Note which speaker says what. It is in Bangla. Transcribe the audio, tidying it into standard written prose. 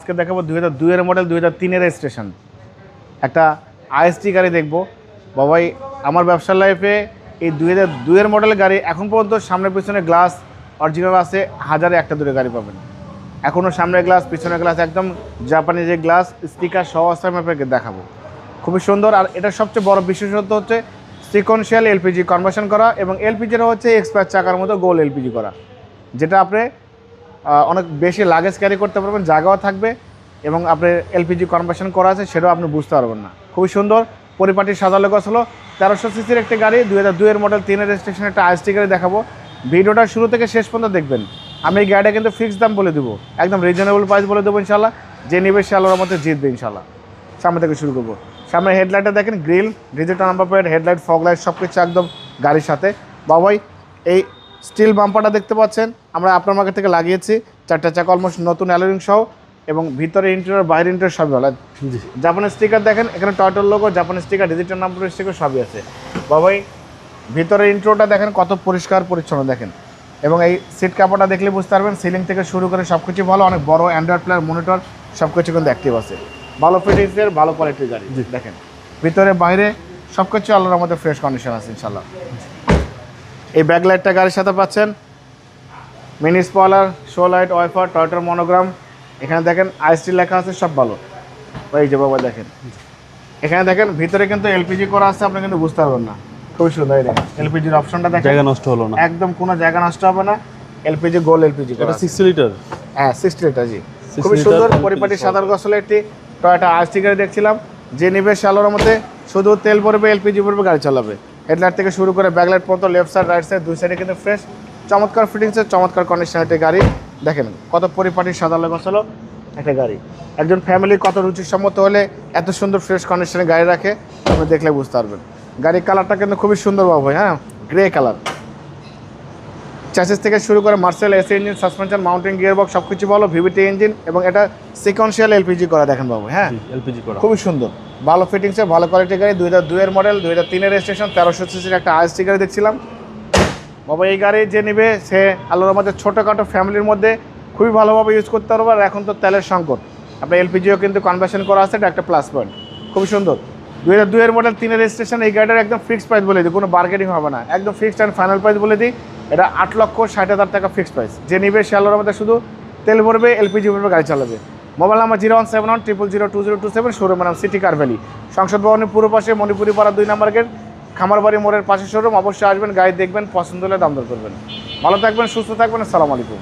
Speaker 1: আজকে দেখাবো 2002 এর মডেল 2003 এর রেজিস্ট্রেশন একটা আইএসটি গাড়ি দেখবো। বাবাই আমার ব্যবসার লাইফে এই 2002 এর মডেল গাড়ি এখন পর্যন্ত সামনে পিছনে গ্লাস অরিজিনাল আছে, হাজারে একটা দুটো গাড়ি পাবেন। এখনও সামনের গ্লাস পিছনের গ্লাস একদম জাপানি যে গ্লাস স্টিকার সহ আছে, আমি আপনাকে দেখাবো। খুবই সুন্দর। আর এটার সবচেয়ে বড় বিশেষত্ব হচ্ছে সিকোয়েন্সিয়াল এলপিজি কনভার্সন করা, এবং এলপিজিটা হচ্ছে এক্সপায়ার চাকার মতো গোল এলপিজি করা, যেটা আপনি অনেক বেশি লাগেজ ক্যারি করতে পারবেন, জায়গাও থাকবে, এবং আপনি এলপিজি কনভার্সন করা আছে সেটাও আপনি বুঝতে পারবেন না। খুবই সুন্দর পরিপাটির সাদা গছ হলো 1300 সিসির একটি গাড়ি, 2002 এর মডেল 3 এর রেজিস্ট্রেশন একটা আইএসটি গাড়ি দেখাবো। ভিডিওটা শুরু থেকে শেষ পর্যন্ত দেখবেন। আমি এই গাড়িটা কিন্তু ফিক্সড দাম বলে দেবো, একদম রিজনেবল প্রাইস বলে দেবো ইনশাল্লাহ। যে নিবে সে আলোর মধ্যে জিতবে ইনশাল্লাহ। সামনে থেকে শুরু করবো। সামনে হেডলাইটটা দেখেন, grill, digital number plate, headlight, fog light সব কিছু একদম গাড়ির সাথে। বাবাই এই স্টিল বাম্পারটা দেখতে পাচ্ছেন আমরা আপনার মার্কেট থেকে লাগিয়েছি, 4টা চাকা অলমোস্ট নতুন অ্যালোরিং সহ, এবং ভিতরে ইন্টেরিয়র বাইরের ইন্টেরিয়র সবই ভালো। জাপানের স্টিকার দেখেন, এখানে টয়টার লোগো, জাপানের স্টিকার, ডিজিটাল নাম্বার স্টিকার সবই আছে। বাবাই ভিতরে ইন্ট্রোটা দেখেন কত পরিষ্কার পরিচ্ছন্ন দেখেন, এবং এই সিট কাপড়টা দেখলে বুঝতে পারবেন সিলিং থেকে শুরু করে সব কিছু ভালো। অনেক বড় অ্যান্ড্রয়েড প্লেয়ার মনিটর সব কিছু কিন্তু অ্যাক্টিভ আছে। ভালো ফিটিংসের ভালো কোয়ালিটির গাড়ি দেখেন, ভিতরে বাইরে সব কিছু আল্লাহর মধ্যে ফ্রেশ কন্ডিশন আছে ইনশাল্লাহ। এই ব্যাকলাইটটা গাড়ির সাথে পাচ্ছেন, mini spoiler, show light, wiper, টয়টার মনোগ্রাম। এখানে দেখেন আইএসটি লেখা আছে, সব ভালো। এই যে বাবা দেখেন, এখানে দেখেন ভিতরে কিন্তু এলপিজি করা আছে, আপনি কিন্তু বুঝতে পারবেন না। খুবই সুন্দর দেখেন এলপিজির অপশনটা দেখেন,
Speaker 2: জায়গা নষ্ট হলো না,
Speaker 1: একদম কোনো জায়গা নষ্ট হবে না। এলপিজি গোল এলপিজি,
Speaker 2: এটা 60 লিটার,
Speaker 1: হ্যাঁ 60 লিটার জি। খুবই সুন্দর পরিপাটি সাদার গসলে একটি টয়োটা আইএসটি গাড়ি দেখছিলাম। যে নিবে শালোর মধ্যে শুধু তেল ভরবে, এলপিজি ভরবে, গাড়ি চালাবে। হেডলাইট থেকে শুরু করে ব্যাকলাইট পর্যন্ত, লেফট সাইড রাইট সাইড দুই সাইডে কিন্তু ফ্রেশ চমৎকার ফিটিংসের চমৎকার কন্ডিশনের একটি গাড়ি দেখেন। কত পরিপাটি সাদা গসলো একটা গাড়ি। একজন ফ্যামিলি কত রুচিসম্মত হলে এত সুন্দর ফ্রেশ কন্ডিশনে গাড়ি রাখে, আপনি দেখলে বুঝতে পারবেন। গাড়ির কালারটা কিন্তু খুবই সুন্দর বাবু, হ্যাঁ গ্রে কালার। চ্যাসিস থেকে শুরু করে Marcel AC engine, suspension, mountain gearbox সব কিছু ভালো, ভিভিটি ইঞ্জিন, এবং এটা সিকোয়েন্সিয়াল এলপিজি করা দেখেন বাবু, হ্যাঁ
Speaker 2: এলপিজি করা,
Speaker 1: খুবই সুন্দর ভালো ফিটিংসে ভালো কোয়ালিটির গাড়ি। 2002 এর মডেল, 2003 এর রেজিস্ট্রেশন, 1300 সিসির একটা আইএসটি গাড়ি দেখছিলাম বাবা। এই গাড়ি যে নেবে সে আল্লাহর মধ্যে ছোটোখাটো ফ্যামিলির মধ্যে খুবই ভালোভাবে ইউজ করতে পারবে। আর এখন তো তেলের সংকট, আপনার এলপিজিও কিন্তু কনভার্সন করা আছে, এটা একটা প্লাস পয়েন্ট। খুবই সুন্দর 2002 এর মডেল 3 এর রেজিস্ট্রেশন। এই গাড়িটার একদম ফিক্সড প্রাইস বলে দিই, কোনো বার্গেনিং হবে না, একদম ফিক্সড অ্যান্ড ফাইনাল প্রাইস বলে দিই। এটা 8,60,000 টাকা ফিক্সড প্রাইস। যে নিবে সে আল্লাহর মধ্যে শুধু তেল ভরবে, এলপিজি ভরবে, গাড়ি চালাবে। মোবাইল নাম্বার 017100002007, শোরুম নাম সিটি কার ভ্যালি, সংসদ ভবনের পূর্ব পাশে, মণিপুরি পাড়া 2 নম্বর গেট, খামারবাড়ি মোড়ের পাশে শোরুম। অবশ্যই আসবেন, গাড়ি দেখবেন, পছন্দ হলে দাম দর করবেন। ভালো থাকবেন, সুস্থ থাকবেন, আসসালামু আলাইকুম।